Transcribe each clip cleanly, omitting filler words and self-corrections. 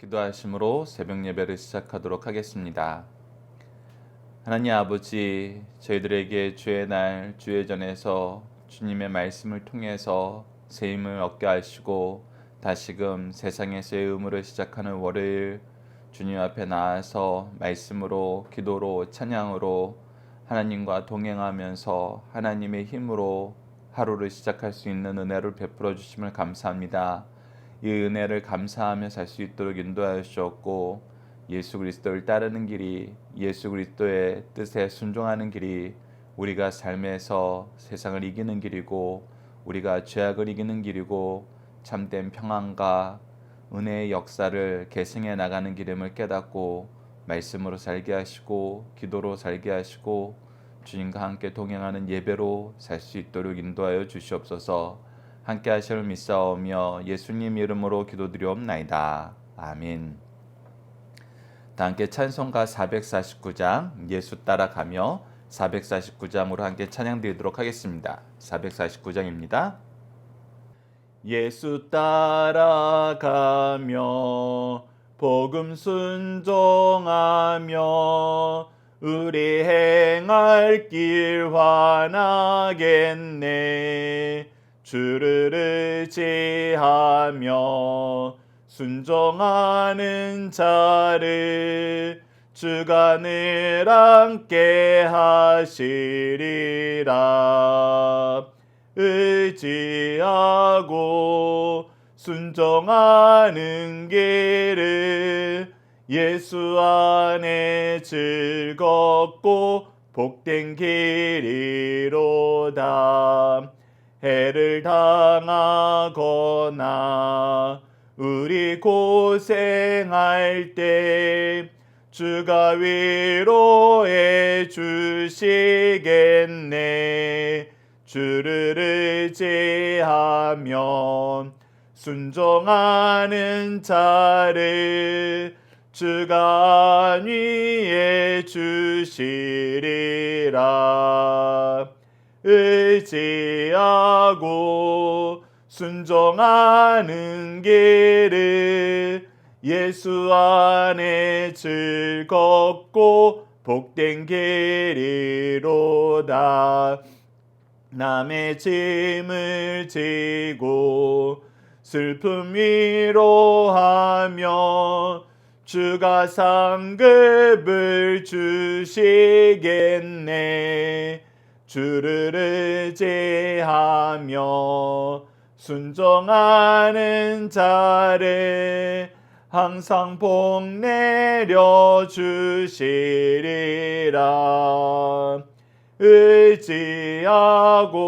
기도하심으로 새벽 예배를 시작하도록 하겠습니다. 하나님 아버지, 저희들에게 주의 날, 주의 전에서 주님의 말씀을 통해서 새 힘을 얻게 하시고 다시금 세상에서의 의무를 시작하는 월요일 주님 앞에 나아서 말씀으로, 기도로, 찬양으로 하나님과 동행하면서 하나님의 힘으로 하루를 시작할 수 있는 은혜를 베풀어 주심을 감사합니다. 이 은혜를 감사하며 살 수 있도록 인도하여 주셨고, 예수 그리스도를 따르는 길이, 예수 그리스도의 뜻에 순종하는 길이 우리가 삶에서 세상을 이기는 길이고, 우리가 죄악을 이기는 길이고, 참된 평안과 은혜의 역사를 계승해 나가는 길임을 깨닫고 말씀으로 살게 하시고 기도로 살게 하시고 주님과 함께 동행하는 예배로 살 수 있도록 인도하여 주시옵소서. 함께 하시를 믿사오며 예수님 이름으로 기도드리옵나이다. 아멘. 다 함께 찬송가 449장 예수 따라가며 449장으로 함께 찬양드리도록 하겠습니다. 449장입니다. 예수 따라가며 복음 순종하며 우리 행할 길 환하겠네. 주를 의지하며 순종하는 자를 주가 늘 함께 하시리라. 의지하고 순종하는 길을 예수 안에 즐겁고 복된 길이로다. 해를 당하거나 우리 고생할 때 주가 위로해 주시겠네. 주를 의지하면 순종하는 자를 주가 안위해 주시리라. 의지하고 순종하는 길을 예수 안에 즐겁고 복된 길이로다. 남의 짐을 지고 슬픔 위로하며 주가 상급을 주시겠네. 주를 의지하며 순종하는 자를 항상 복 내려 주시리라. 의지하고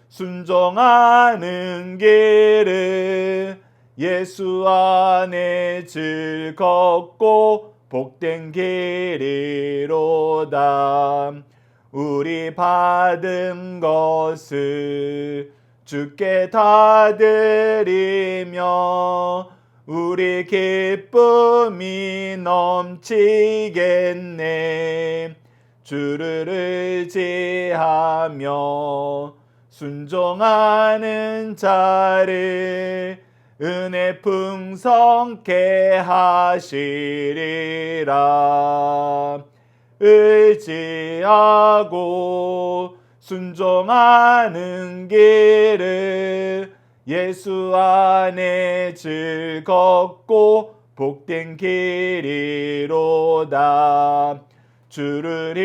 순종하는 길을 예수 안에 즐겁고 복된 길이로다. 우리 받은 것을 주께 다 드리며 우리 기쁨이 넘치겠네. 주를 의지하며 순종하는 자를 은혜 풍성케 하시리라. 의지하고 순종하는 길을 예수 안에 즐겁고 복된 길이로다. 주를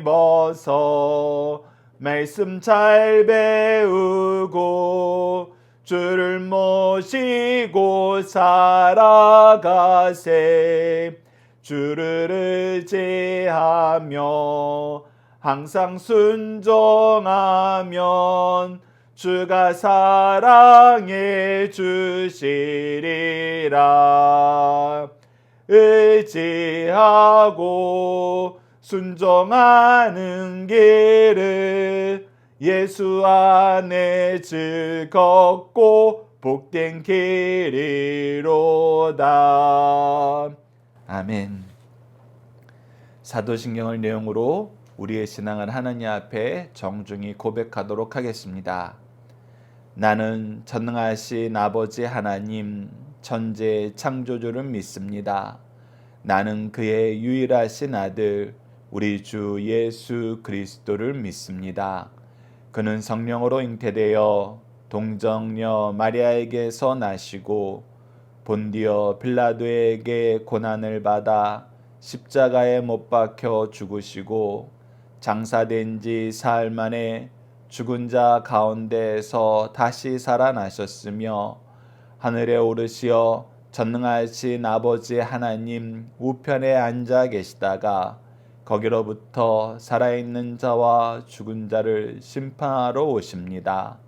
힘입어서 말씀 잘 배우고 주를 모시고 살아가세. 주를 의지하며 항상 순종하면 주가 사랑해 주시리라. 의지하고 순종하는 길을 예수 안에 즐겁고 복된 길이로다. 아멘. 사도신경을 내용으로 우리의 신앙을 하나님 앞에 정중히 고백하도록 하겠습니다. 나는 전능하신 아버지 하나님, 천지의 창조주를 믿습니다. 나는 그의 유일하신 아들 우리 주 예수 그리스도를 믿습니다. 그는 성령으로 잉태되어 동정녀 마리아에게서 나시고 본디오 빌라도에게 고난을 받아 십자가에 못 박혀 죽으시고 장사된 지 사흘 만에 죽은 자 가운데에서 다시 살아나셨으며 하늘에 오르시어 전능하신 아버지 하나님 우편에 앉아 계시다가 거기로부터 살아있는 자와 죽은 자를 심판하러 오십니다.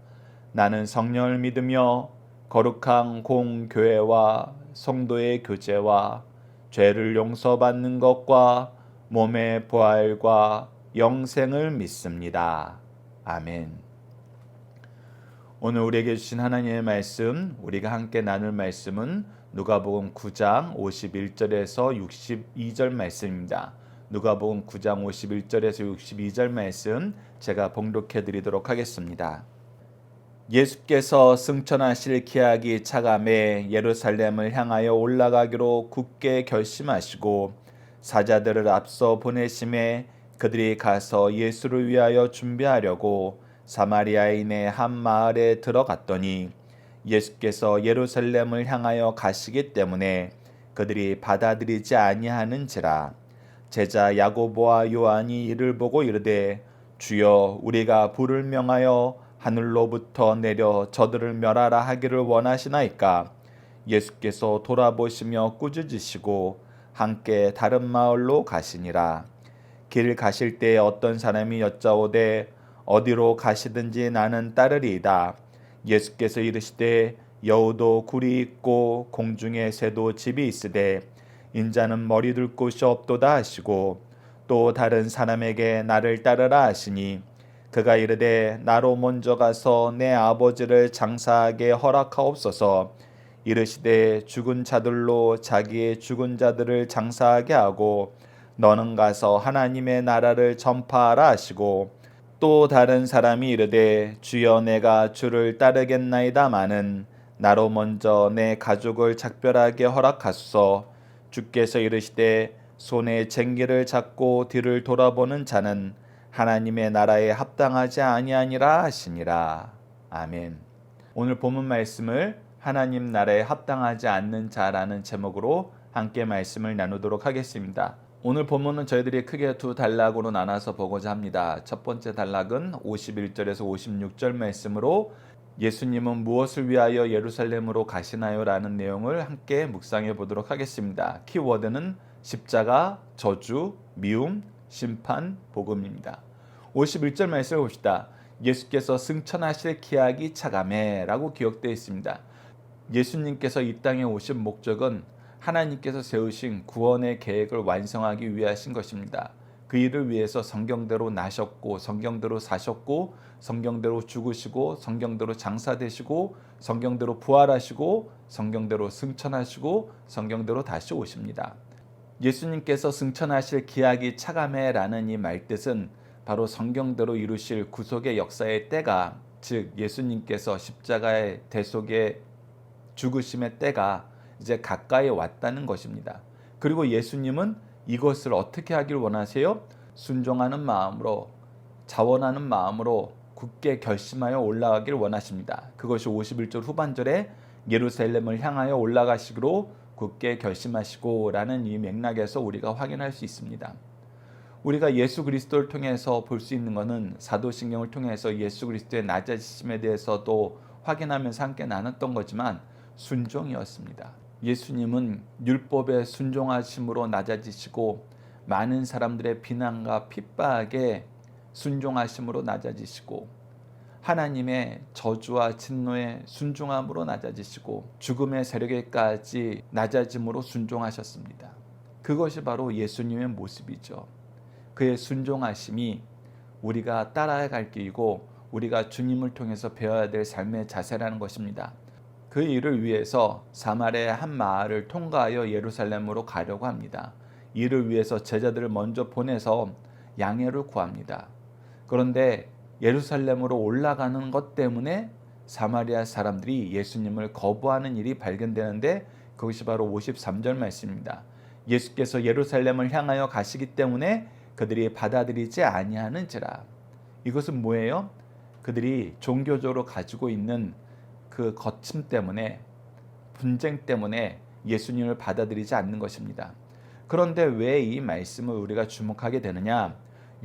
나는 성령을 믿으며 거룩한 공교회와 성도의 교제와 죄를 용서받는 것과 몸의 부활과 영생을 믿습니다. 아멘. 오늘 우리에게 주신 하나님의 말씀, 우리가 함께 나눌 말씀은 누가복음 9장 51절에서 62절 말씀입니다. 누가복음 9장 51절에서 62절 말씀 제가 봉독해 드리도록 하겠습니다. 예수께서 승천하실 기약이 차감해 예루살렘을 향하여 올라가기로 굳게 결심하시고 사자들을 앞서 보내심에 그들이 가서 예수를 위하여 준비하려고 사마리아인의 한 마을에 들어갔더니 예수께서 예루살렘을 향하여 가시기 때문에 그들이 받아들이지 아니하는지라. 제자 야고보와 요한이 이를 보고 이르되 주여 우리가 불을 명하여 하늘로부터 내려 저들을 멸하라 하기를 원하시나이까. 예수께서 돌아보시며 꾸짖으시고 함께 다른 마을로 가시니라. 길 가실 때 어떤 사람이 여짜오되 어디로 가시든지 나는 따르리이다. 예수께서 이르시되 여우도 굴이 있고 공중에 새도 집이 있으되 인자는 머리 둘 곳이 없도다 하시고 또 다른 사람에게 나를 따르라 하시니 그가 이르되 나로 먼저 가서 내 아버지를 장사하게 허락하옵소서. 이르시되 죽은 자들로 자기의 죽은 자들을 장사하게 하고 너는 가서 하나님의 나라를 전파하라 하시고 또 다른 사람이 이르되 주여 내가 주를 따르겠나이다마는 나로 먼저 내 가족을 작별하게 허락하소서. 주께서 이르시되 손에 쟁기를 잡고 뒤를 돌아보는 자는 하나님의 나라에 합당하지 아니하니라 하시니라. 아멘. 오늘 본문 말씀을 하나님 나라에 합당하지 않는 자라는 제목으로 함께 말씀을 나누도록 하겠습니다. 오늘 본문은 저희들이 크게 두 단락으로 나눠서 보고자 합니다. 첫 번째 단락은 51절에서 56절 말씀으로 예수님은 무엇을 위하여 예루살렘으로 가시나요? 라는 내용을 함께 묵상해 보도록 하겠습니다. 키워드는 십자가, 저주, 미움, 심판, 복음입니다. 51절 말씀을 봅시다. 예수께서 승천하실 기약이 차감해 라고 기록되어 있습니다. 예수님께서 이 땅에 오신 목적은 하나님께서 세우신 구원의 계획을 완성하기 위하신 것입니다. 그 일을 위해서 성경대로 나셨고 성경대로 사셨고 성경대로 죽으시고 성경대로 장사되시고 성경대로 부활하시고 성경대로 승천하시고 성경대로 다시 오십니다. 예수님께서 승천하실 기약이 차감해라는 이 말뜻은 바로 성경대로 이루실 구속의 역사의 때가, 즉 예수님께서 십자가의 대속의 죽으심의 때가 이제 가까이 왔다는 것입니다. 그리고 예수님은 이것을 어떻게 하길 원하세요? 순종하는 마음으로, 자원하는 마음으로 굳게 결심하여 올라가길 원하십니다. 그것이 51절 후반절에 예루살렘을 향하여 올라가시기로 굳게 결심하시고 라는 이 맥락에서 우리가 확인할 수 있습니다. 우리가 예수 그리스도를 통해서 볼 수 있는 것은 사도신경을 통해서 예수 그리스도의 낮아지심에 대해서도 확인하면서 함께 나눴던 거지만 순종이었습니다. 예수님은 율법에 순종하심으로 낮아지시고 많은 사람들의 비난과 핍박에 순종하심으로 낮아지시고 하나님의 저주와 진노에 순종함으로 낮아지시고 죽음의 세력에까지 낮아짐으로 순종하셨습니다. 그것이 바로 예수님의 모습이죠. 그의 순종하심이 우리가 따라갈 길이고 우리가 주님을 통해서 배워야 될 삶의 자세라는 것입니다. 그 일을 위해서 사마리아 한 마을을 통과하여 예루살렘으로 가려고 합니다. 이를 위해서 제자들을 먼저 보내서 양해를 구합니다. 그런데 예루살렘으로 올라가는 것 때문에 사마리아 사람들이 예수님을 거부하는 일이 발견되는데 그것이 바로 53절 말씀입니다. 예수께서 예루살렘을 향하여 가시기 때문에 그들이 받아들이지 아니하는지라. 이것은 뭐예요? 그들이 종교적으로 가지고 있는 그 거침 때문에, 분쟁 때문에 예수님을 받아들이지 않는 것입니다. 그런데 왜 이 말씀을 우리가 주목하게 되느냐?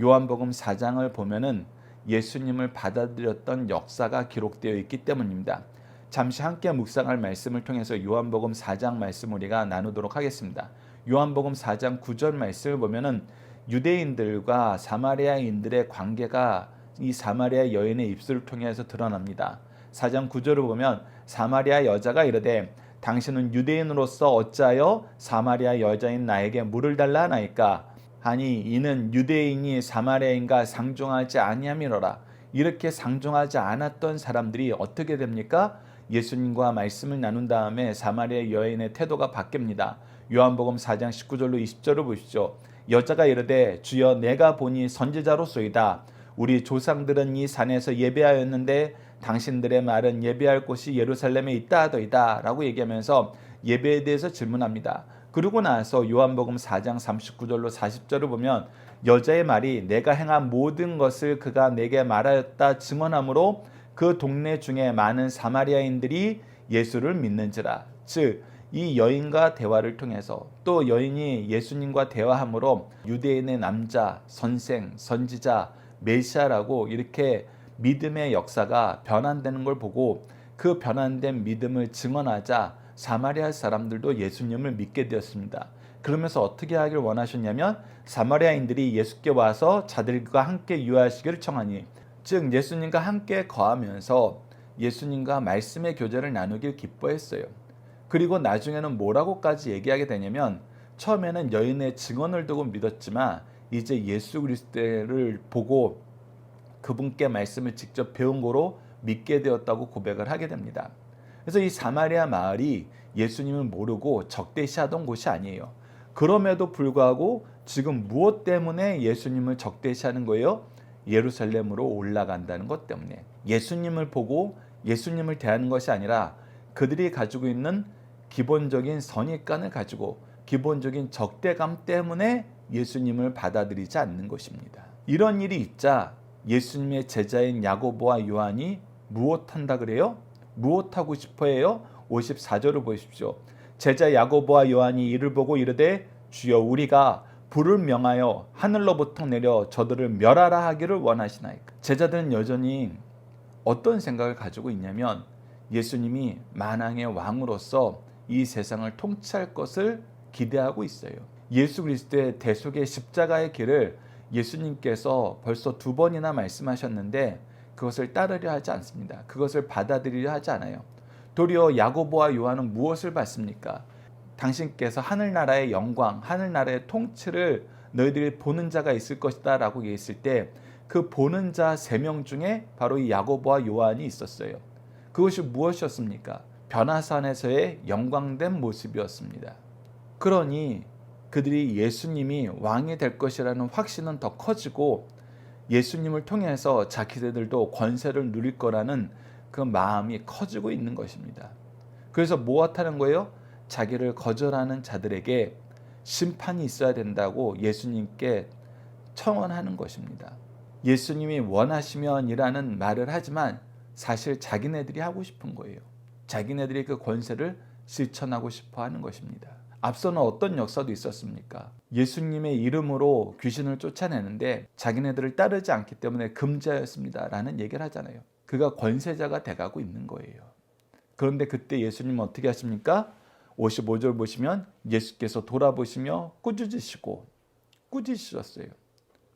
요한복음 4장을 보면은 예수님을 받아들였던 역사가 기록되어 있기 때문입니다. 잠시 함께 묵상할 말씀을 통해서 요한복음 4장 말씀 우리가 나누도록 하겠습니다. 요한복음 4장 9절 말씀을 보면은 유대인들과 사마리아인들의 관계가 이 사마리아 여인의 입술을 통해서 드러납니다. 4장 9절을 보면 사마리아 여자가 이르되 당신은 유대인으로서 어찌하여 사마리아 여자인 나에게 물을 달라 하나이까? 아니 이는 유대인이 사마리아인과 상종하지 아니함이로라. 이렇게 상종하지 않았던 사람들이 어떻게 됩니까? 예수님과 말씀을 나눈 다음에 사마리아 여인의 태도가 바뀝니다. 요한복음 4장 19절로 20절을 보십시오. 여자가 이르되 주여 내가 보니 선지자로소이다. 우리 조상들은 이 산에서 예배하였는데 당신들의 말은 예배할 곳이 예루살렘에 있다 하더이다 라고 얘기하면서 예배에 대해서 질문합니다. 그러고 나서 요한복음 4장 39절로 40절을 보면 여자의 말이 내가 행한 모든 것을 그가 내게 말하였다 증언하므로 그 동네 중에 많은 사마리아인들이 예수를 믿는지라. 즉 이 여인과 대화를 통해서 또 여인이 예수님과 대화함으로 유대인의 남자, 선생, 선지자, 메시아라고 이렇게 믿음의 역사가 변환되는 걸 보고 그 변환된 믿음을 증언하자 사마리아 사람들도 예수님을 믿게 되었습니다. 그러면서 어떻게 하길 원하셨냐면 사마리아인들이 예수께 와서 자들과 함께 유하시기를 청하니, 즉 예수님과 함께 거하면서 예수님과 말씀의 교제를 나누길 기뻐했어요. 그리고 나중에는 뭐라고까지 얘기하게 되냐면 처음에는 여인의 증언을 두고 믿었지만 이제 예수 그리스도를 보고 그분께 말씀을 직접 배운 거로 믿게 되었다고 고백을 하게 됩니다. 그래서 이 사마리아 마을이 예수님을 모르고 적대시하던 곳이 아니에요. 그럼에도 불구하고 지금 무엇 때문에 예수님을 적대시하는 거예요? 예루살렘으로 올라간다는 것 때문에. 예수님을 보고 예수님을 대하는 것이 아니라 그들이 가지고 있는 기본적인 선입관을 가지고 기본적인 적대감 때문에 예수님을 받아들이지 않는 것입니다. 이런 일이 있자 예수님의 제자인 야고보와 요한이 무엇한다 그래요? 무엇하고 싶어해요? 54절을 보십시오. 제자 야고보와 요한이 이를 보고 이르되 주여 우리가 불을 명하여 하늘로부터 내려 저들을 멸하라 하기를 원하시나이까? 제자들은 여전히 어떤 생각을 가지고 있냐면 예수님이 만왕의 왕으로서 이 세상을 통치할 것을 기대하고 있어요. 예수 그리스도의 대속의 십자가의 길을 예수님께서 벌써 2번이나 말씀하셨는데 그것을 따르려 하지 않습니다. 그것을 받아들이려 하지 않아요. 도리어 야고보와 요한은 무엇을 받습니까? 당신께서 하늘나라의 영광, 하늘나라의 통치를 너희들이 보는 자가 있을 것이다 라고 얘기했을 때 그 보는 자 3명 중에 바로 이 야고보와 요한이 있었어요. 그것이 무엇이었습니까? 변화산에서의 영광된 모습이었습니다. 그러니 그들이 예수님이 왕이 될 것이라는 확신은 더 커지고 예수님을 통해서 자기들도 권세를 누릴 거라는 그 마음이 커지고 있는 것입니다. 그래서 무엇하는 거예요? 자기를 거절하는 자들에게 심판이 있어야 된다고 예수님께 청원하는 것입니다. 예수님이 원하시면이라는 말을 하지만 사실 자기네들이 하고 싶은 거예요. 자기네들이 그 권세를 실천하고 싶어 하는 것입니다. 앞서는 어떤 역사도 있었습니까? 예수님의 이름으로 귀신을 쫓아내는데 자기네들을 따르지 않기 때문에 금지하였습니다 라는 얘기를 하잖아요. 그가 권세자가 돼가고 있는 거예요. 그런데 그때 예수님은 어떻게 하십니까? 55절 보시면 예수께서 돌아보시며 꾸짖으셨어요.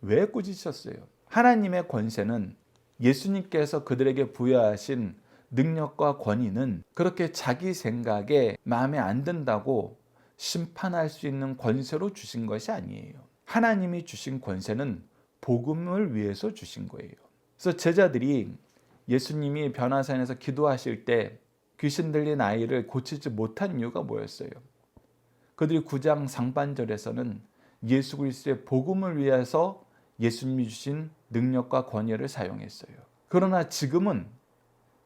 왜 꾸짖으셨어요? 하나님의 권세는, 예수님께서 그들에게 부여하신 능력과 권위는 그렇게 자기 생각에 마음에 안 든다고 심판할 수 있는 권세로 주신 것이 아니에요. 하나님이 주신 권세는 복음을 위해서 주신 거예요. 그래서 제자들이 예수님이 변화산에서 기도하실 때 귀신 들린 아이를 고치지 못한 이유가 뭐였어요? 그들이 9장 상반절에서는 예수 그리스도의 복음을 위해서 예수님이 주신 능력과 권위를 사용했어요. 그러나 지금은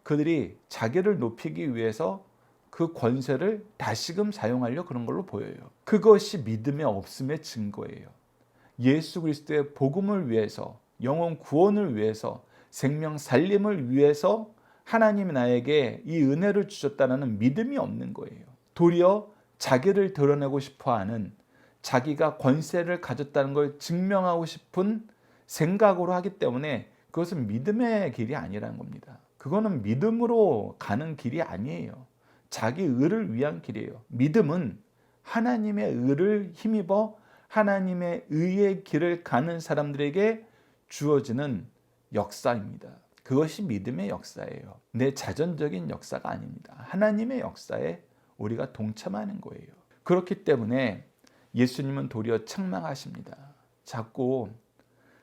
그들이 자기를 높이기 위해서 그 권세를 다시금 사용하려 그런 걸로 보여요. 그것이 믿음의 없음의 증거예요. 예수 그리스도의 복음을 위해서, 영혼 구원을 위해서, 생명 살림을 위해서 하나님이 나에게 이 은혜를 주셨다는 믿음이 없는 거예요. 도리어 자기를 드러내고 싶어하는, 자기가 권세를 가졌다는 걸 증명하고 싶은 생각으로 하기 때문에 그것은 믿음의 길이 아니라는 겁니다. 그거는 믿음으로 가는 길이 아니에요. 자기 의를 위한 길이에요. 믿음은 하나님의 의를 힘입어 하나님의 의의 길을 가는 사람들에게 주어지는 역사입니다. 그것이 믿음의 역사예요. 내 자전적인 역사가 아닙니다. 하나님의 역사에 우리가 동참하는 거예요. 그렇기 때문에 예수님은 도리어 책망하십니다. 자꾸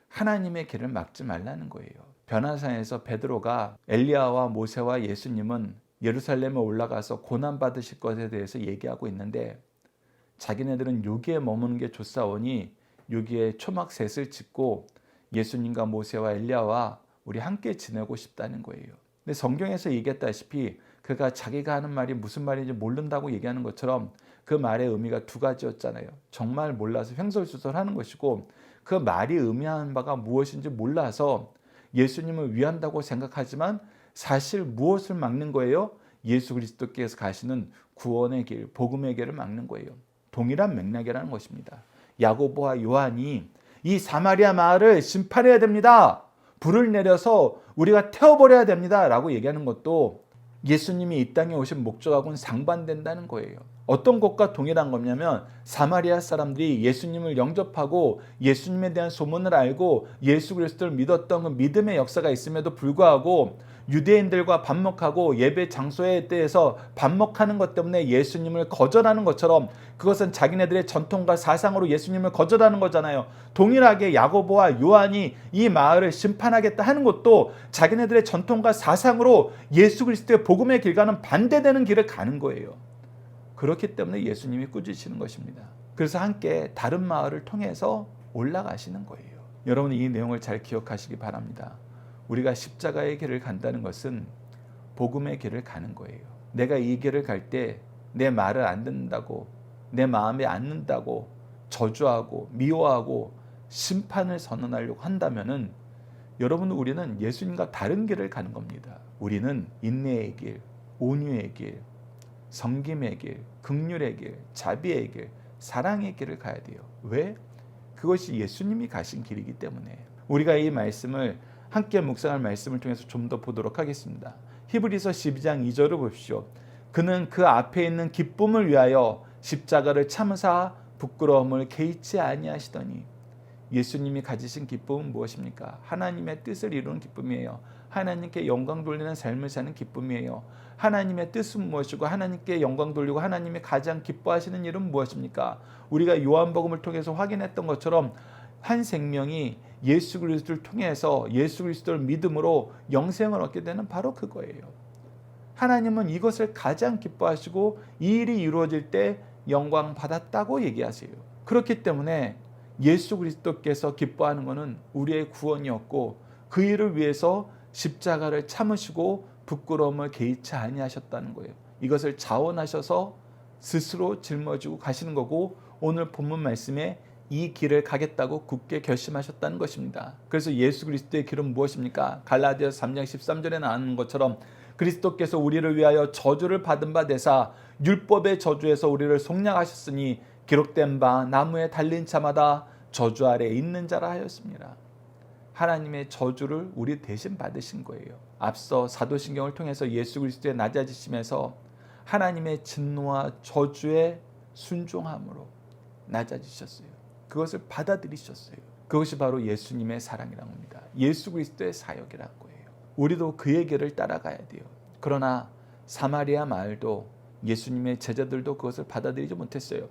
하나님의 길을 막지 말라는 거예요. 변화산에서 베드로가 엘리야와 모세와 예수님은 예루살렘에 올라가서 고난받으실 것에 대해서 얘기하고 있는데 자기네들은 여기에 머무는 게 좋사오니 여기에 초막셋을 짓고 예수님과 모세와 엘리야와 우리 함께 지내고 싶다는 거예요. 근데 성경에서 얘기했다시피 그가 자기가 하는 말이 무슨 말인지 모른다고 얘기하는 것처럼 그 말의 의미가 두 가지였잖아요. 정말 몰라서 횡설수설하는 것이고 그 말이 의미하는 바가 무엇인지 몰라서 예수님을 위한다고 생각하지만 사실 무엇을 막는 거예요? 예수 그리스도께서 가시는 구원의 길, 복음의 길을 막는 거예요. 동일한 맥락이라는 것입니다. 야고보와 요한이 이 사마리아 마을을 심판해야 됩니다. 불을 내려서 우리가 태워버려야 됩니다. 라고 얘기하는 것도 예수님이 이 땅에 오신 목적하고는 상반된다는 거예요. 어떤 것과 동일한 거냐면 사마리아 사람들이 예수님을 영접하고 예수님에 대한 소문을 알고 예수 그리스도를 믿었던 그 믿음의 역사가 있음에도 불구하고 유대인들과 반목하고 예배 장소에 대해서 반목하는 것 때문에 예수님을 거절하는 것처럼 그것은 자기네들의 전통과 사상으로 예수님을 거절하는 거잖아요. 동일하게 야고보와 요한이 이 마을을 심판하겠다 하는 것도 자기네들의 전통과 사상으로 예수 그리스도의 복음의 길과는 반대되는 길을 가는 거예요. 그렇기 때문에 예수님이 꾸짖으시는 것입니다. 그래서 함께 다른 마을을 통해서 올라가시는 거예요. 여러분 이 내용을 잘 기억하시기 바랍니다. 우리가 십자가의 길을 간다는 것은 복음의 길을 가는 거예요. 내가 이 길을 갈 때 내 말을 안 듣는다고, 내 마음에 안 든다고 저주하고 미워하고 심판을 선언하려고 한다면은 여러분 우리는 예수님과 다른 길을 가는 겁니다. 우리는 인내의 길, 온유의 길, 섬김의 길, 긍휼의 길, 자비의 길, 사랑의 길을 가야 돼요. 왜? 그것이 예수님이 가신 길이기 때문에. 우리가 이 말씀을 함께 묵상할 말씀을 통해서 좀 더 보도록 하겠습니다. 히브리서 12장 2절을 보십시오. 그는 그 앞에 있는 기쁨을 위하여 십자가를 참으사 부끄러움을 개의치 아니하시더니. 예수님이 가지신 기쁨은 무엇입니까? 하나님의 뜻을 이루는 기쁨이에요. 하나님께 영광 돌리는 삶을 사는 기쁨이에요. 하나님의 뜻은 무엇이고 하나님께 영광 돌리고 하나님이 가장 기뻐하시는 일은 무엇입니까? 우리가 요한복음을 통해서 확인했던 것처럼 한 생명이 예수 그리스도를 통해서 예수 그리스도를 믿음으로 영생을 얻게 되는 바로 그거예요. 하나님은 이것을 가장 기뻐하시고 이 일이 이루어질 때 영광 받았다고 얘기하세요. 그렇기 때문에 예수 그리스도께서 기뻐하는 것은 우리의 구원이었고 그 일을 위해서 십자가를 참으시고 부끄러움을 개의치 아니하셨다는 거예요. 이것을 자원하셔서 스스로 짊어지고 가시는 거고 오늘 본문 말씀에 이 길을 가겠다고 굳게 결심하셨다는 것입니다. 그래서 예수 그리스도의 길은 무엇입니까? 갈라디아서 3장 13절에 나오는 것처럼 그리스도께서 우리를 위하여 저주를 받은 바 되사 율법의 저주에서 우리를 속량하셨으니 기록된 바 나무에 달린 자마다 저주 아래 있는 자라 하였습니다. 하나님의 저주를 우리 대신 받으신 거예요. 앞서 사도신경을 통해서 예수 그리스도의 낮아지심에서 하나님의 진노와 저주의 순종함으로 낮아지셨어요. 그것을 받아들이셨어요. 그것이 바로 예수님의 사랑이라고 합니다. 예수 그리스도의 사역이라는 거예요. 우리도 그의 길을 따라가야 돼요. 그러나 사마리아 마을도 예수님의 제자들도 그것을 받아들이지 못했어요.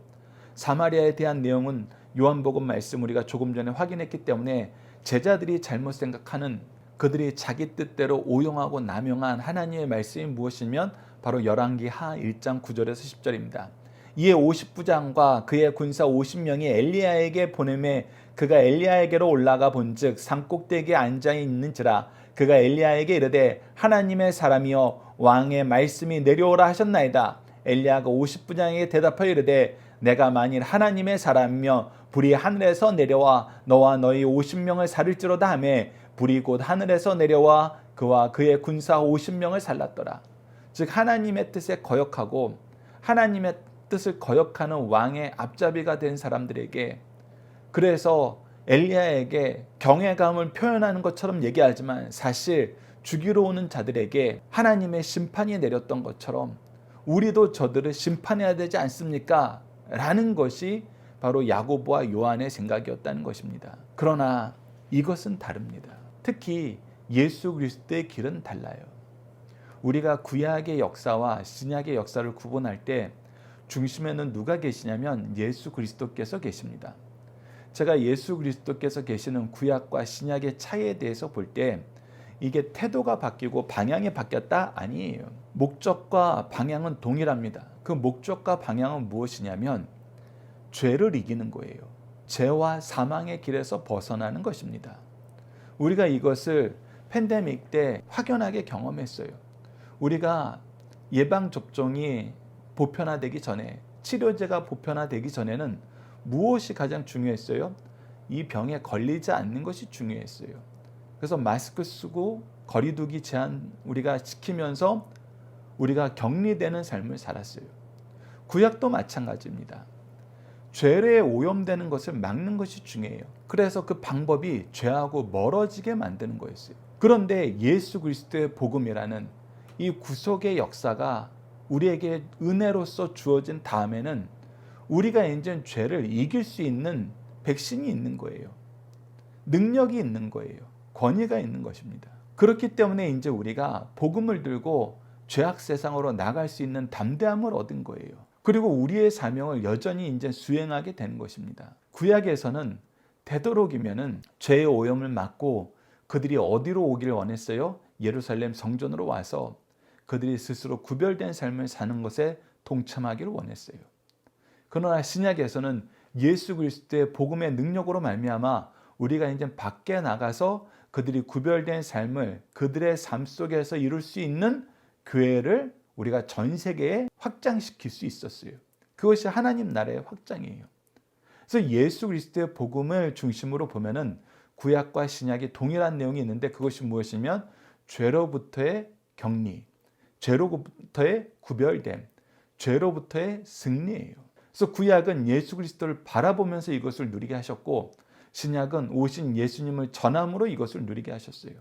사마리아에 대한 내용은 요한복음 말씀 우리가 조금 전에 확인했기 때문에 제자들이 잘못 생각하는 그들이 자기 뜻대로 오용하고 남용한 하나님의 말씀이 무엇이면 바로 열왕기하 1장 9절에서 10절입니다. 이에 50부장과 그의 군사 50명이 엘리야에게 보내매 그가 엘리야에게로 올라가 본즉 산꼭대기에 앉아 있는지라 그가 엘리야에게 이르되 하나님의 사람이여 왕의 말씀이 내려오라 하셨나이다. 엘리야가 50분장에게 대답하여 이르되 내가 만일 하나님의 사람이며 불이 하늘에서 내려와 너와 너희 50명을 살릴지로다 하매 불이 곧 하늘에서 내려와 그와 그의 군사 50명을 살랐더라. 즉 하나님의 뜻에 거역하고 하나님의 뜻을 거역하는 왕의 앞잡이가 된 사람들에게, 그래서 엘리야에게 경외감을 표현하는 것처럼 얘기하지만 사실 죽이러 오는 자들에게 하나님의 심판이 내렸던 것처럼 우리도 저들을 심판해야 되지 않습니까? 라는 것이 바로 야고보와 요한의 생각이었다는 것입니다. 그러나 이것은 다릅니다. 특히 예수 그리스도의 길은 달라요. 우리가 구약의 역사와 신약의 역사를 구분할 때 중심에는 누가 계시냐면 예수 그리스도께서 계십니다. 제가 예수 그리스도께서 계시는 구약과 신약의 차이에 대해서 볼 때 이게 태도가 바뀌고 방향이 바뀌었다? 아니에요. 목적과 방향은 동일합니다. 그 목적과 방향은 무엇이냐면 죄를 이기는 거예요. 죄와 사망의 길에서 벗어나는 것입니다. 우리가 이것을 팬데믹 때 확연하게 경험했어요. 우리가 예방접종이 보편화되기 전에, 치료제가 보편화되기 전에는 무엇이 가장 중요했어요? 이 병에 걸리지 않는 것이 중요했어요. 그래서 마스크 쓰고 거리두기 제한 우리가 지키면서 우리가 격리되는 삶을 살았어요. 구약도 마찬가지입니다. 죄에 오염되는 것을 막는 것이 중요해요. 그래서 그 방법이 죄하고 멀어지게 만드는 거였어요. 그런데 예수 그리스도의 복음이라는 이 구속의 역사가 우리에게 은혜로서 주어진 다음에는 우리가 이제 죄를 이길 수 있는 백신이 있는 거예요. 능력이 있는 거예요. 권위가 있는 것입니다. 그렇기 때문에 이제 우리가 복음을 들고 죄악 세상으로 나갈 수 있는 담대함을 얻은 거예요. 그리고 우리의 사명을 여전히 이제 수행하게 되는 것입니다. 구약에서는 되도록이면은 죄의 오염을 막고 그들이 어디로 오기를 원했어요? 예루살렘 성전으로 와서 그들이 스스로 구별된 삶을 사는 것에 동참하기를 원했어요. 그러나 신약에서는 예수 그리스도의 복음의 능력으로 말미암아 우리가 이제 밖에 나가서 그들이 구별된 삶을 그들의 삶 속에서 이룰 수 있는 교회를 우리가 전 세계에 확장시킬 수 있었어요. 그것이 하나님 나라의 확장이에요. 그래서 예수 그리스도의 복음을 중심으로 보면은 구약과 신약이 동일한 내용이 있는데 그것이 무엇이면 죄로부터의 격리, 죄로부터의 구별됨, 죄로부터의 승리예요. 그래서 구약은 예수 그리스도를 바라보면서 이것을 누리게 하셨고 신약은 오신 예수님을 전함으로 이것을 누리게 하셨어요.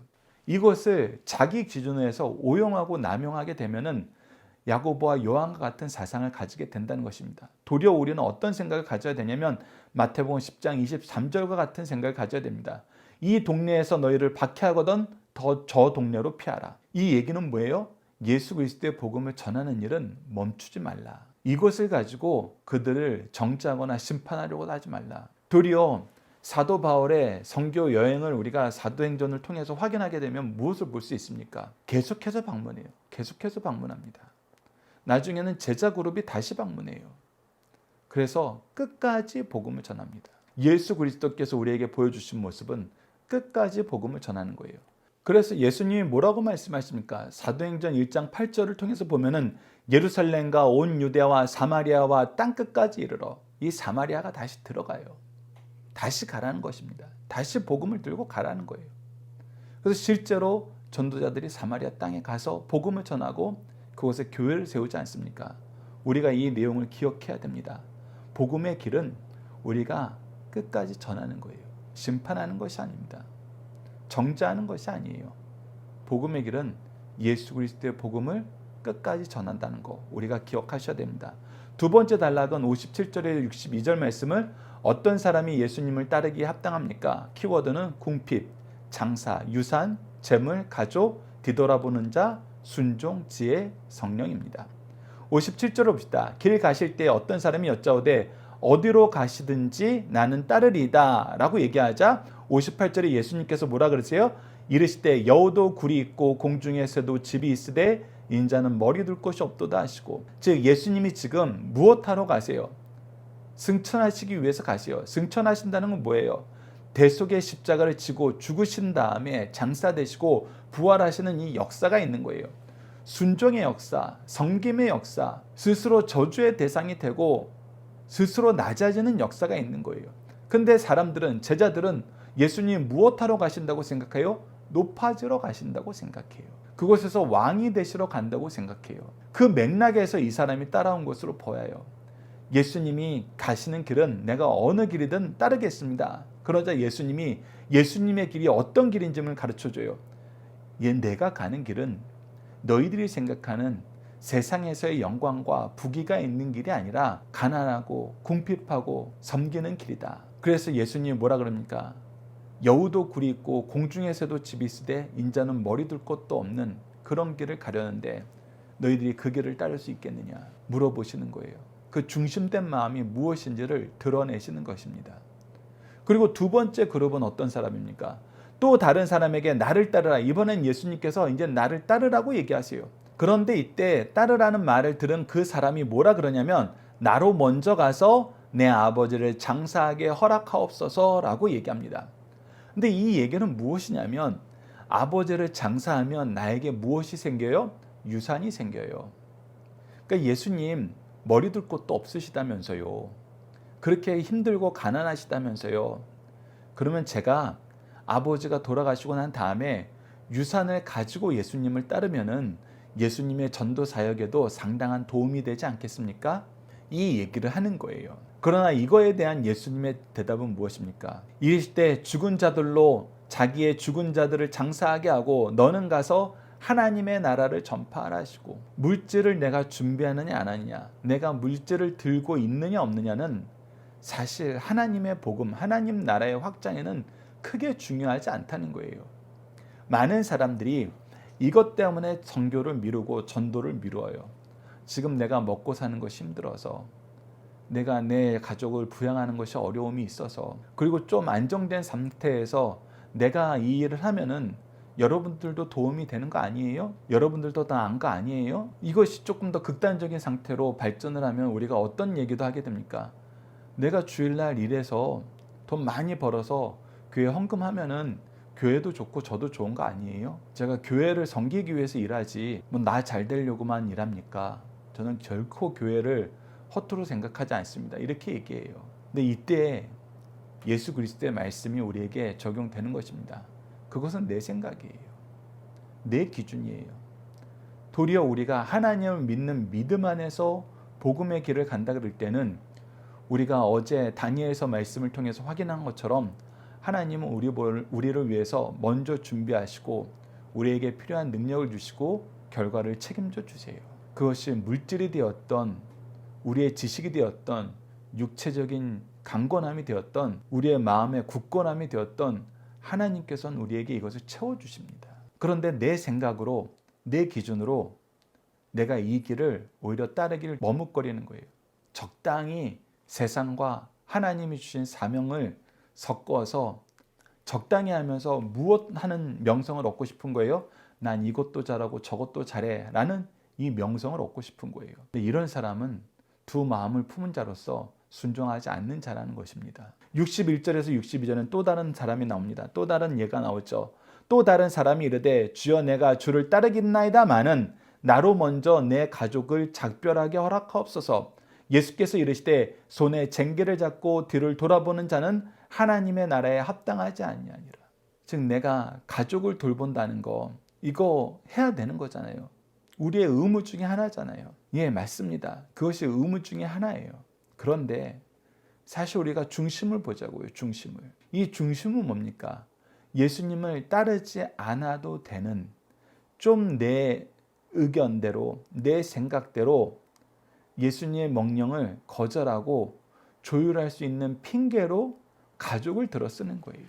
이것을 자기 기준에서 오용하고 남용하게 되면은 야고보와 요한과 같은 사상을 가지게 된다는 것입니다. 도리어 우리는 어떤 생각을 가져야 되냐면 마태복음 10장 23절과 같은 생각을 가져야 됩니다. 이 동네에서 너희를 박해하거든 더 저 동네로 피하라. 이 얘기는 뭐예요? 예수 그리스도의 복음을 전하는 일은 멈추지 말라. 이것을 가지고 그들을 정죄하거나 심판하려고 하지 말라. 도리어 사도 바울의 선교 여행을 우리가 사도행전을 통해서 확인하게 되면 무엇을 볼 수 있습니까? 계속해서 방문해요. 계속해서 방문합니다. 나중에는 제자 그룹이 다시 방문해요. 그래서 끝까지 복음을 전합니다. 예수 그리스도께서 우리에게 보여주신 모습은 끝까지 복음을 전하는 거예요. 그래서 예수님이 뭐라고 말씀하십니까? 사도행전 1장 8절을 통해서 보면은 예루살렘과 온 유대와 사마리아와 땅끝까지 이르러, 이 사마리아가 다시 들어가요. 다시 가라는 것입니다. 다시 복음을 들고 가라는 거예요. 그래서 실제로 전도자들이 사마리아 땅에 가서 복음을 전하고 그곳에 교회를 세우지 않습니까? 우리가 이 내용을 기억해야 됩니다. 복음의 길은 우리가 끝까지 전하는 거예요. 심판하는 것이 아닙니다. 정죄하는 것이 아니에요. 복음의 길은 예수 그리스도의 복음을 끝까지 전한다는 거 우리가 기억하셔야 됩니다. 두 번째 단락은 57절에 62절 말씀을 어떤 사람이 예수님을 따르기에 합당합니까? 키워드는 궁핍, 장사, 유산, 재물, 가족, 뒤돌아보는 자, 순종, 지혜, 성령입니다. 57절을 봅시다. 길 가실 때 어떤 사람이 여짜오되 어디로 가시든지 나는 따르리이다 라고 얘기하자 58절에 예수님께서 뭐라 그러세요? 이르시되 여우도 굴이 있고 공중에서도 집이 있으되 인자는 머리 둘 곳이 없도다 하시고, 즉 예수님이 지금 무엇하러 가세요? 승천하시기 위해서 가세요. 승천하신다는 건 뭐예요? 대속의 십자가를 지고 죽으신 다음에 장사되시고 부활하시는 이 역사가 있는 거예요. 순종의 역사, 섬김의 역사, 스스로 저주의 대상이 되고 스스로 낮아지는 역사가 있는 거예요. 근데 사람들은, 제자들은 예수님 무엇하러 가신다고 생각해요? 높아지러 가신다고 생각해요. 그곳에서 왕이 되시러 간다고 생각해요. 그 맥락에서 이 사람이 따라온 것으로 보여요. 예수님이 가시는 길은 내가 어느 길이든 따르겠습니다. 그러자 예수님이 예수님의 길이 어떤 길인지를 가르쳐줘요. 내가 가는 길은 너희들이 생각하는 세상에서의 영광과 부귀가 있는 길이 아니라 가난하고 궁핍하고 섬기는 길이다. 그래서 예수님이 뭐라 그럽니까? 여우도 굴이 있고 공중에서도 집이 있으되 인자는 머리 둘 곳도 없는 그런 길을 가려는데 너희들이 그 길을 따를 수 있겠느냐 물어보시는 거예요. 그 중심된 마음이 무엇인지를 드러내시는 것입니다. 그리고 두 번째 그룹은 어떤 사람입니까? 또 다른 사람에게 나를 따르라. 이번엔 예수님께서 이제 나를 따르라고 얘기하세요. 그런데 이때 따르라는 말을 들은 그 사람이 뭐라 그러냐면 나로 먼저 가서 내 아버지를 장사하게 허락하옵소서라고 얘기합니다. 근데 이 얘기는 무엇이냐면 아버지를 장사하면 나에게 무엇이 생겨요? 유산이 생겨요. 그러니까 예수님 머리 둘 곳도 없으시다면서요. 그렇게 힘들고 가난하시다면서요. 그러면 제가 아버지가 돌아가시고 난 다음에 유산을 가지고 예수님을 따르면은 예수님의 전도 사역에도 상당한 도움이 되지 않겠습니까? 이 얘기를 하는 거예요. 그러나 이거에 대한 예수님의 대답은 무엇입니까? 이르실 때 죽은 자들로 자기의 죽은 자들을 장사하게 하고 너는 가서 하나님의 나라를 전파하라 하시고 물질을 내가 준비하느냐 안 하느냐, 내가 물질을 들고 있느냐 없느냐는 사실 하나님의 복음, 하나님 나라의 확장에는 크게 중요하지 않다는 거예요. 많은 사람들이 이것 때문에 선교를 미루고 전도를 미루어요. 지금 내가 먹고 사는 것이 힘들어서, 내가 내 가족을 부양하는 것이 어려움이 있어서, 그리고 좀 안정된 상태에서 내가 이 일을 하면은 여러분들도 도움이 되는 거 아니에요? 여러분들도 다 안 거 아니에요? 이것이 조금 더 극단적인 상태로 발전을 하면 우리가 어떤 얘기도 하게 됩니까? 내가 주일날 일해서 돈 많이 벌어서 교회 헌금하면은 교회도 좋고 저도 좋은 거 아니에요? 제가 교회를 섬기기 위해서 일하지 뭐 나 잘 되려고만 일합니까? 저는 결코 교회를 허투루 생각하지 않습니다. 이렇게 얘기해요. 근데 이때 예수 그리스도의 말씀이 우리에게 적용되는 것입니다. 그것은 내 생각이에요. 내 기준이에요. 도리어 우리가 하나님을 믿는 믿음 안에서 복음의 길을 간다 그럴 때는 우리가 어제 다니엘서 말씀을 통해서 확인한 것처럼 하나님은 우리를 위해서 먼저 준비하시고 우리에게 필요한 능력을 주시고 결과를 책임져 주세요. 그것이 물질이 되었던, 우리의 지식이 되었던, 육체적인 강건함이 되었던, 우리의 마음의 굳건함이 되었던, 하나님께서는 우리에게 이것을 채워주십니다. 그런데 내 생각으로, 내 기준으로 내가 이 길을 오히려 따르기를 머뭇거리는 거예요. 적당히 세상과 하나님이 주신 사명을 섞어서 적당히 하면서 무엇 하는 명성을 얻고 싶은 거예요? 난 이것도 잘하고 저것도 잘해 라는 이 명성을 얻고 싶은 거예요. 이런 사람은 두 마음을 품은 자로서 순종하지 않는 자라는 것입니다. 61절에서 62절은 또 다른 사람이 나옵니다. 또 다른 예가 나오죠. 또 다른 사람이 이르되 주여 내가 주를 따르겠나이다마는 나로 먼저 내 가족을 작별하게 허락하옵소서. 예수께서 이르시되 손에 쟁기를 잡고 뒤를 돌아보는 자는 하나님의 나라에 합당하지 아니하니라. 즉 내가 가족을 돌본다는 거, 이거 해야 되는 거잖아요. 우리의 의무 중에 하나잖아요. 예, 맞습니다. 그것이 의무 중에 하나예요. 그런데 사실 우리가 중심을 보자고요. 중심을. 이 중심은 뭡니까? 예수님을 따르지 않아도 되는, 좀 내 의견대로, 내 생각대로 예수님의 명령을 거절하고 조율할 수 있는 핑계로 가족을 들어 쓰는 거예요.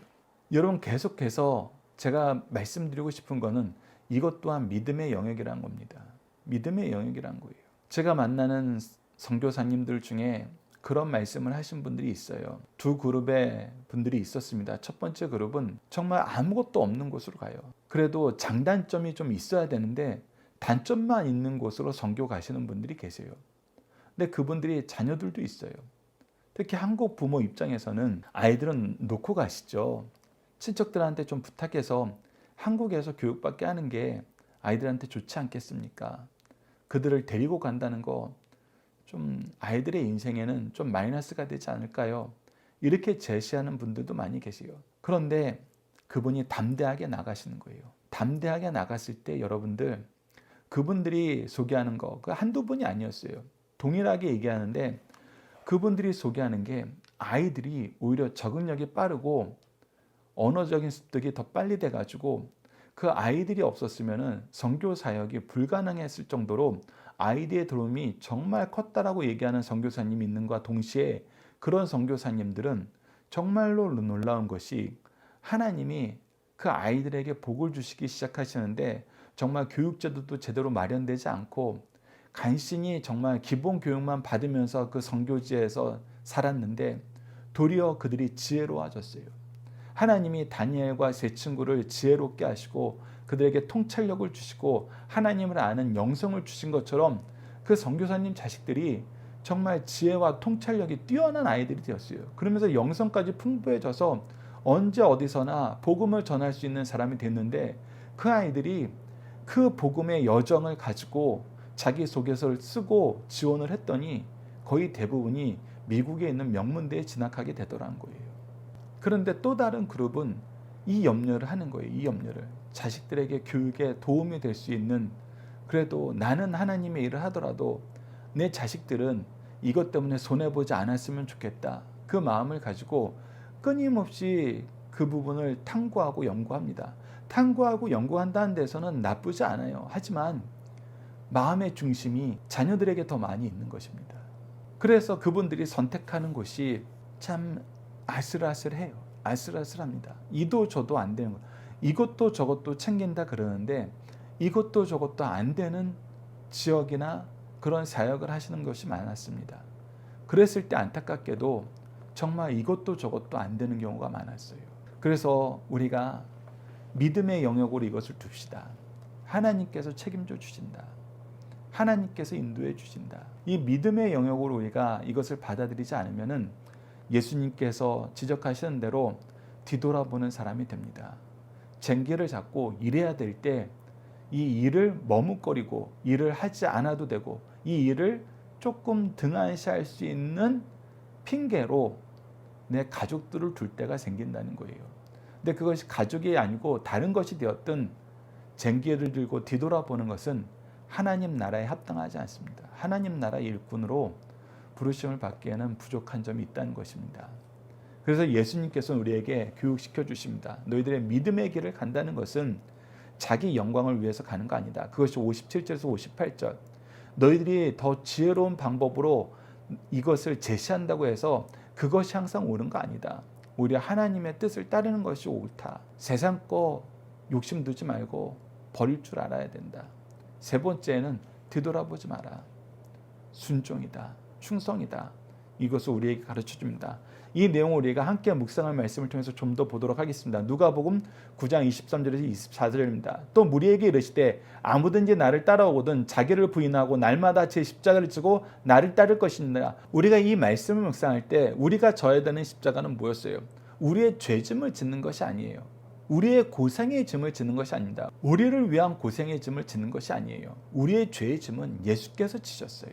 여러분, 계속해서 제가 말씀드리고 싶은 거는 이것 또한 믿음의 영역이라는 겁니다. 믿음의 영역이라는 거예요. 제가 만나는 선교사님들 중에 그런 말씀을 하신 분들이 있어요. 두 그룹의 분들이 있었습니다. 첫 번째 그룹은 정말 아무것도 없는 곳으로 가요. 그래도 장단점이 좀 있어야 되는데 단점만 있는 곳으로 선교 가시는 분들이 계세요. 근데 그분들이 자녀들도 있어요. 특히 한국 부모 입장에서는 아이들은 놓고 가시죠. 친척들한테 좀 부탁해서 한국에서 교육받게 하는 게 아이들한테 좋지 않겠습니까? 그들을 데리고 간다는 거 좀 아이들의 인생에는 좀 마이너스가 되지 않을까요? 이렇게 제시하는 분들도 많이 계세요. 그런데 그분이 담대하게 나가시는 거예요. 담대하게 나갔을 때 여러분들, 그분들이 소개하는 거 그 한두 분이 아니었어요. 동일하게 얘기하는데 그분들이 소개하는 게 아이들이 오히려 적응력이 빠르고 언어적인 습득이 더 빨리 돼가지고 그 아이들이 없었으면 선교 사역이 불가능했을 정도로 아이들의 도움이 정말 컸다라고 얘기하는 선교사님이 있는 것과 동시에 그런 선교사님들은 정말로 놀라운 것이 하나님이 그 아이들에게 복을 주시기 시작하시는데 정말 교육제도도 제대로 마련되지 않고 간신히 정말 기본 교육만 받으면서 그 선교지에서 살았는데 도리어 그들이 지혜로워졌어요. 하나님이 다니엘과 세 친구를 지혜롭게 하시고 그들에게 통찰력을 주시고 하나님을 아는 영성을 주신 것처럼 그 선교사님 자식들이 정말 지혜와 통찰력이 뛰어난 아이들이 되었어요. 그러면서 영성까지 풍부해져서 언제 어디서나 복음을 전할 수 있는 사람이 됐는데 그 아이들이 그 복음의 여정을 가지고 자기소개서를 쓰고 지원을 했더니 거의 대부분이 미국에 있는 명문대에 진학하게 되더라는 거예요. 그런데 또 다른 그룹은 이 염려를 하는 거예요. 이 염려를. 자식들에게 교육에 도움이 될 수 있는, 그래도 나는 하나님의 일을 하더라도 내 자식들은 이것 때문에 손해보지 않았으면 좋겠다. 그 마음을 가지고 끊임없이 그 부분을 탐구하고 연구합니다. 탐구하고 연구한다는 데서는 나쁘지 않아요. 하지만 마음의 중심이 자녀들에게 더 많이 있는 것입니다. 그래서 그분들이 선택하는 곳이 참 아슬아슬해요. 아슬아슬합니다. 이도 저도 안 되는 거예요. 이것도 저것도 챙긴다 그러는데 이것도 저것도 안 되는 지역이나 그런 사역을 하시는 것이 많았습니다. 그랬을 때 안타깝게도 정말 이것도 저것도 안 되는 경우가 많았어요. 그래서 우리가 믿음의 영역으로 이것을 둡시다. 하나님께서 책임져 주신다. 하나님께서 인도해 주신다. 이 믿음의 영역으로 우리가 이것을 받아들이지 않으면은 예수님께서 지적하시는 대로 뒤돌아보는 사람이 됩니다. 쟁기를 잡고 일해야 될 때 이 일을 머뭇거리고 일을 하지 않아도 되고 이 일을 조금 등한시할 수 있는 핑계로 내 가족들을 둘 때가 생긴다는 거예요. 근데 그것이 가족이 아니고 다른 것이 되었든 쟁기를 들고 뒤돌아보는 것은 하나님 나라에 합당하지 않습니다. 하나님 나라의 일꾼으로 부르심을 받기에는 부족한 점이 있다는 것입니다. 그래서 예수님께서 우리에게 교육시켜 주십니다. 너희들의 믿음의 길을 간다는 것은 자기 영광을 위해서 가는 거 아니다. 그것이 57절에서 58절. 너희들이 더 지혜로운 방법으로 이것을 제시한다고 해서 그것이 항상 옳은 거 아니다. 오히려 하나님의 뜻을 따르는 것이 옳다. 세상 거 욕심 두지 말고 버릴 줄 알아야 된다. 세 번째는 뒤돌아보지 마라. 순종이다. 충성이다. 이것을 우리에게 가르쳐 줍니다. 이 내용을 우리가 함께 묵상할 말씀을 통해서 좀 더 보도록 하겠습니다. 누가복음 9장 23절에서 24절입니다. 또 무리에게 이르시되 아무든지 나를 따라오거든 자기를 부인하고 날마다 제 십자가를 지고 나를 따를 것이니라. 우리가 이 말씀을 묵상할 때 우리가 져야 되는 십자가는 뭐였어요? 우리의 죄짐을 짓는 것이 아니에요. 우리의 고생의 짐을 지는 것이 아닙니다. 우리를 위한 고생의 짐을 지는 것이 아니에요. 우리의 죄의 짐은 예수께서 지셨어요.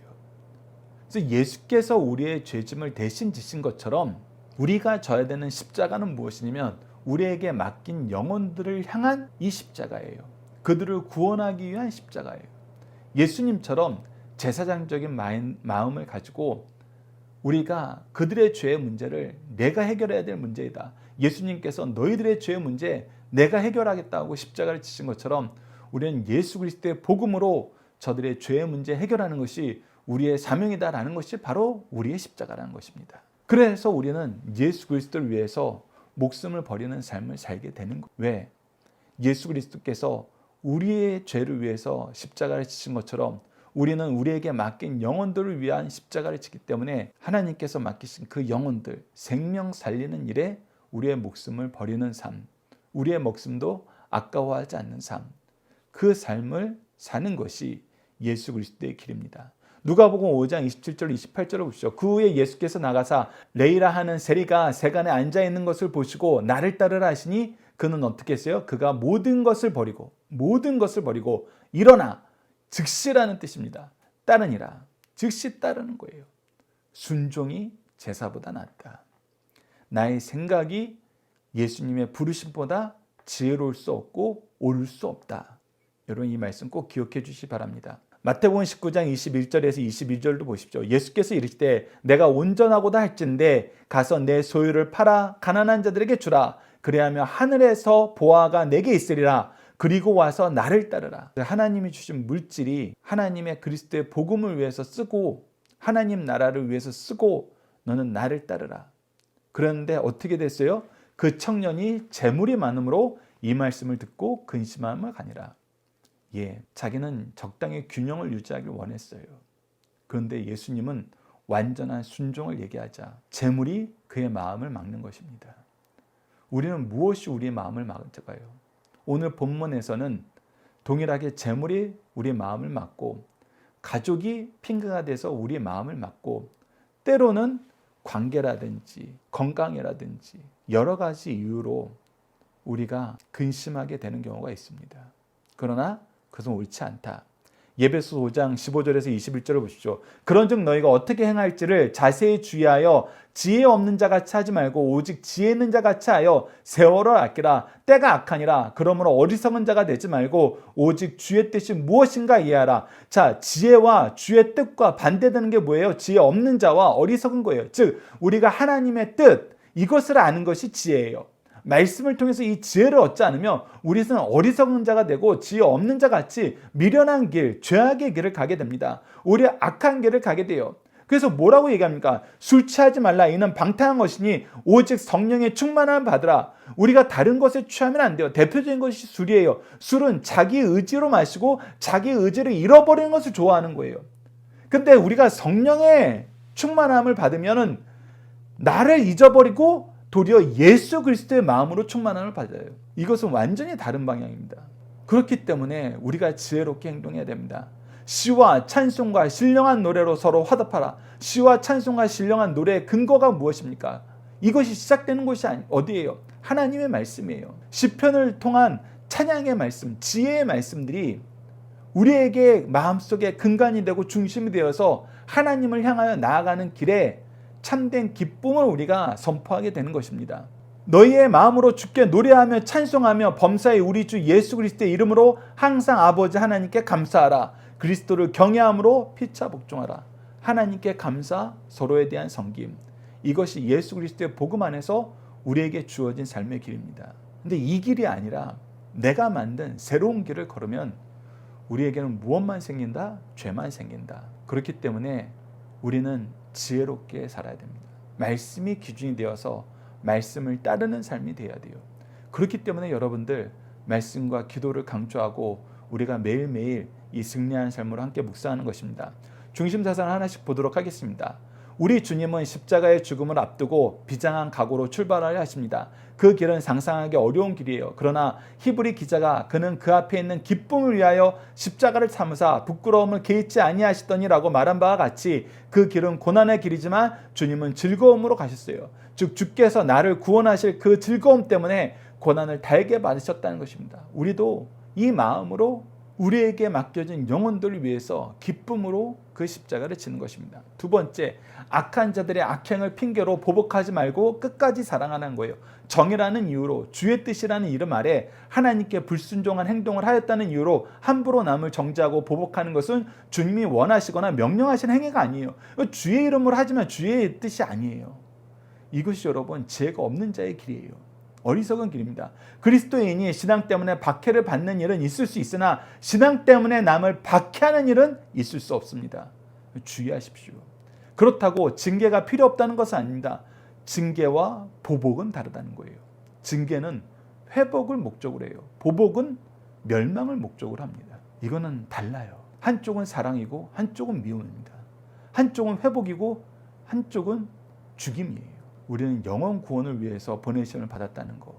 그래서 예수께서 우리의 죄짐을 대신 지신 것처럼 우리가 져야 되는 십자가는 무엇이냐면 우리에게 맡긴 영혼들을 향한 이 십자가예요. 그들을 구원하기 위한 십자가예요. 예수님처럼 제사장적인 마음을 가지고 우리가 그들의 죄의 문제를 내가 해결해야 될 문제이다. 예수님께서 너희들의 죄의 문제 내가 해결하겠다고 십자가를 지신 것처럼 우리는 예수 그리스도의 복음으로 저들의 죄의 문제 해결하는 것이 우리의 사명이다라는 것이 바로 우리의 십자가라는 것입니다. 그래서 우리는 예수 그리스도를 위해서 목숨을 버리는 삶을 살게 되는 거예요. 왜? 예수 그리스도께서 우리의 죄를 위해서 십자가를 지신 것처럼 우리는 우리에게 맡긴 영혼들을 위한 십자가를 지기 때문에 하나님께서 맡기신 그 영혼들, 생명 살리는 일에 우리의 목숨을 버리는 삶, 우리의 목숨도 아까워하지 않는 삶, 그 삶을 사는 것이 예수 그리스도의 길입니다. 누가복음 5장 27절 28절을 보시죠. 그 후에 예수께서 나가사 레이라 하는 세리가 세간에 앉아 있는 것을 보시고 나를 따르라 하시니 그는 어떻게 했어요? 그가 모든 것을 버리고 일어나, 즉시라는 뜻입니다. 따르니라. 즉시 따르는 거예요. 순종이 제사보다 낫다. 나의 생각이 예수님의 부르심보다 지혜로울 수 없고 옳을 수 없다. 여러분 이 말씀 꼭 기억해 주시기 바랍니다. 마태복음 19장 21절에서 22절도 보십시오. 예수께서 이르시되 내가 온전하고다 할진대 가서 내 소유를 팔아 가난한 자들에게 주라. 그리하면 하늘에서 보화가 내게 있으리라. 그리고 와서 나를 따르라. 하나님이 주신 물질이 하나님의 그리스도의 복음을 위해서 쓰고 하나님 나라를 위해서 쓰고 너는 나를 따르라. 그런데 어떻게 됐어요? 그 청년이 재물이 많음으로 이 말씀을 듣고 근심함을 가니라. 자기는 적당히 균형을 유지하길 원했어요. 그런데 예수님은 완전한 순종을 얘기하자 재물이 그의 마음을 막는 것입니다. 우리는 무엇이 우리의 마음을 막을까요? 오늘 본문에서는 동일하게 재물이 우리의 마음을 막고 가족이 핑계가 돼서 우리의 마음을 막고 때로는 관계라든지 건강이라든지 여러 가지 이유로 우리가 근심하게 되는 경우가 있습니다. 그러나 그것은 옳지 않다. 예배소 5장 15절에서 21절을 보십시오. 그런즉 너희가 어떻게 행할지를 자세히 주의하여 지혜 없는 자같이 하지 말고 오직 지혜 있는 자같이 하여 세월을 아끼라. 때가 악하니라. 그러므로 어리석은 자가 되지 말고 오직 주의 뜻이 무엇인가 이해하라. 자, 지혜와 주의 뜻과 반대되는 게 뭐예요? 지혜 없는 자와 어리석은 거예요. 즉 우리가 하나님의 뜻 이것을 아는 것이 지혜예요. 말씀을 통해서 이 지혜를 얻지 않으면 우리는 어리석은 자가 되고 지혜 없는 자 같이 미련한 길, 죄악의 길을 가게 됩니다. 오히려 악한 길을 가게 돼요. 그래서 뭐라고 얘기합니까? 술 취하지 말라. 이는 방탕한 것이니 오직 성령의 충만함을 받으라. 우리가 다른 것에 취하면 안 돼요. 대표적인 것이 술이에요. 술은 자기 의지로 마시고 자기 의지를 잃어버리는 것을 좋아하는 거예요. 근데 우리가 성령의 충만함을 받으면은 나를 잊어버리고 도리어 예수 그리스도의 마음으로 충만함을 받아요. 이것은 완전히 다른 방향입니다. 그렇기 때문에 우리가 지혜롭게 행동해야 됩니다. 시와 찬송과 신령한 노래로 서로 화답하라. 시와 찬송과 신령한 노래의 근거가 무엇입니까? 이것이 시작되는 곳이 어디예요? 하나님의 말씀이에요. 시편을 통한 찬양의 말씀, 지혜의 말씀들이 우리에게 마음속에 근간이 되고 중심이 되어서 하나님을 향하여 나아가는 길에 참된 기쁨을 우리가 선포하게 되는 것입니다. 너희의 마음으로 주께 노래하며 찬송하며 범사에 우리 주 예수 그리스도의 이름으로 항상 아버지 하나님께 감사하라. 그리스도를 경외함으로 피차 복종하라. 하나님께 감사, 서로에 대한 섬김. 이것이 예수 그리스도의 복음 안에서 우리에게 주어진 삶의 길입니다. 근데 이 길이 아니라 내가 만든 새로운 길을 걸으면 우리에게는 무엇만 생긴다? 죄만 생긴다. 그렇기 때문에 우리는 지혜롭게 살아야 됩니다. 말씀이 기준이 되어서 말씀을 따르는 삶이 되어야 돼요. 그렇기 때문에 여러분들 말씀과 기도를 강조하고 우리가 매일매일 이 승리하는 삶으로 함께 묵상하는 것입니다. 중심 사상을 하나씩 보도록 하겠습니다. 우리 주님은 십자가의 죽음을 앞두고 비장한 각오로 출발하려 하십니다. 그 길은 상상하기 어려운 길이에요. 그러나 히브리 기자가 그는 그 앞에 있는 기쁨을 위하여 십자가를 참으사 부끄러움을 개의치 아니하시더니라고 말한 바와 같이 그 길은 고난의 길이지만 주님은 즐거움으로 가셨어요. 즉 주께서 나를 구원하실 그 즐거움 때문에 고난을 달게 받으셨다는 것입니다. 우리도 이 마음으로 우리에게 맡겨진 영혼들을 위해서 기쁨으로 그 십자가를 지는 것입니다. 두 번째, 악한 자들의 악행을 핑계로 보복하지 말고 끝까지 사랑하는 거예요. 정의라는 이유로, 주의 뜻이라는 이름 아래 하나님께 불순종한 행동을 하였다는 이유로 함부로 남을 정죄하고 보복하는 것은 주님이 원하시거나 명령하신 행위가 아니에요. 주의 이름으로 하지만 주의 뜻이 아니에요. 이것이 여러분 지혜가 없는 자의 길이에요. 어리석은 길입니다. 그리스도인이 신앙 때문에 박해를 받는 일은 있을 수 있으나 신앙 때문에 남을 박해하는 일은 있을 수 없습니다. 주의하십시오. 그렇다고 징계가 필요 없다는 것은 아닙니다. 징계와 보복은 다르다는 거예요. 징계는 회복을 목적으로 해요. 보복은 멸망을 목적으로 합니다. 이거는 달라요. 한쪽은 사랑이고 한쪽은 미움입니다. 한쪽은 회복이고 한쪽은 죽임이에요. 우리는 영혼 구원을 위해서 보내심을 받았다는 거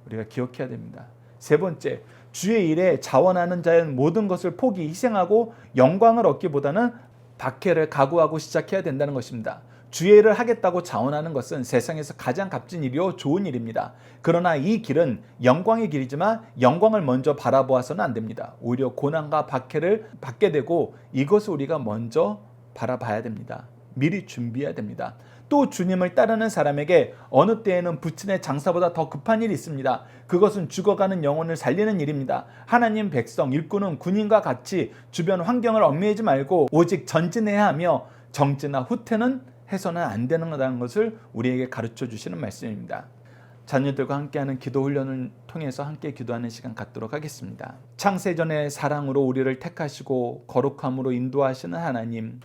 우리가 기억해야 됩니다. 세 번째, 주의 일에 자원하는 자는 모든 것을 포기, 희생하고 영광을 얻기보다는 박해를 각오하고 시작해야 된다는 것입니다. 주의를 하겠다고 자원하는 것은 세상에서 가장 값진 일이요 좋은 일입니다. 그러나 이 길은 영광의 길이지만 영광을 먼저 바라보아서는 안 됩니다. 오히려 고난과 박해를 받게 되고 이것을 우리가 먼저 바라봐야 됩니다. 미리 준비해야 됩니다. 또 주님을 따르는 사람에게 어느 때에는 부친의 장사보다 더 급한 일이 있습니다. 그것은 죽어가는 영혼을 살리는 일입니다. 하나님 백성, 일꾼은 군인과 같이 주변 환경을 얽매이지 말고 오직 전진해야 하며 정지나 후퇴는 해서는 안 되는 거라는 것을 우리에게 가르쳐 주시는 말씀입니다. 자녀들과 함께하는 기도 훈련을 통해서 함께 기도하는 시간 갖도록 하겠습니다. 창세전의 사랑으로 우리를 택하시고 거룩함으로 인도하시는 하나님,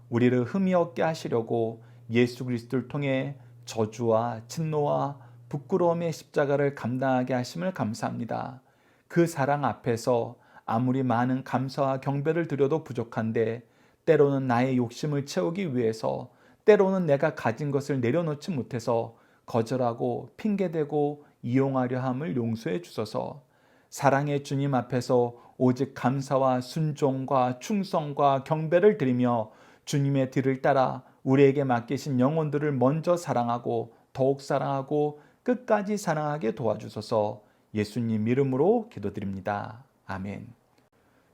우리를 흠이 없게 하시려고 예수 그리스도를 통해 저주와 진노와 부끄러움의 십자가를 감당하게 하심을 감사합니다. 그 사랑 앞에서 아무리 많은 감사와 경배를 드려도 부족한데 때로는 나의 욕심을 채우기 위해서, 때로는 내가 가진 것을 내려놓지 못해서 거절하고 핑계대고 이용하려 함을 용서해 주소서. 사랑의 주님 앞에서 오직 감사와 순종과 충성과 경배를 드리며 주님의 뒤를 따라 우리에게 맡기신 영혼들을 먼저 사랑하고 더욱 사랑하고 끝까지 사랑하게 도와주소서. 예수님 이름으로 기도드립니다. 아멘.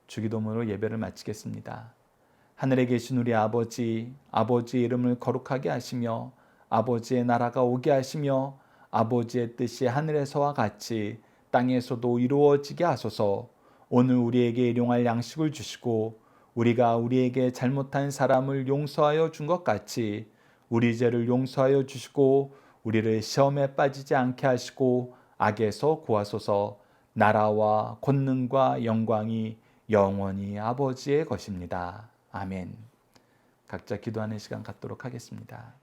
주기도문으로 예배를 마치겠습니다. 하늘에 계신 우리 아버지, 아버지의 이름을 거룩하게 하시며 아버지의 나라가 오게 하시며 아버지의 뜻이 하늘에서와 같이 땅에서도 이루어지게 하소서. 오늘 우리에게 일용할 양식을 주시고 우리가 우리에게 잘못한 사람을 용서하여 준 것 같이 우리 죄를 용서하여 주시고 우리를 시험에 빠지지 않게 하시고 악에서 구하소서. 나라와 권능과 영광이 영원히 아버지의 것입니다. 아멘. 각자 기도하는 시간 갖도록 하겠습니다.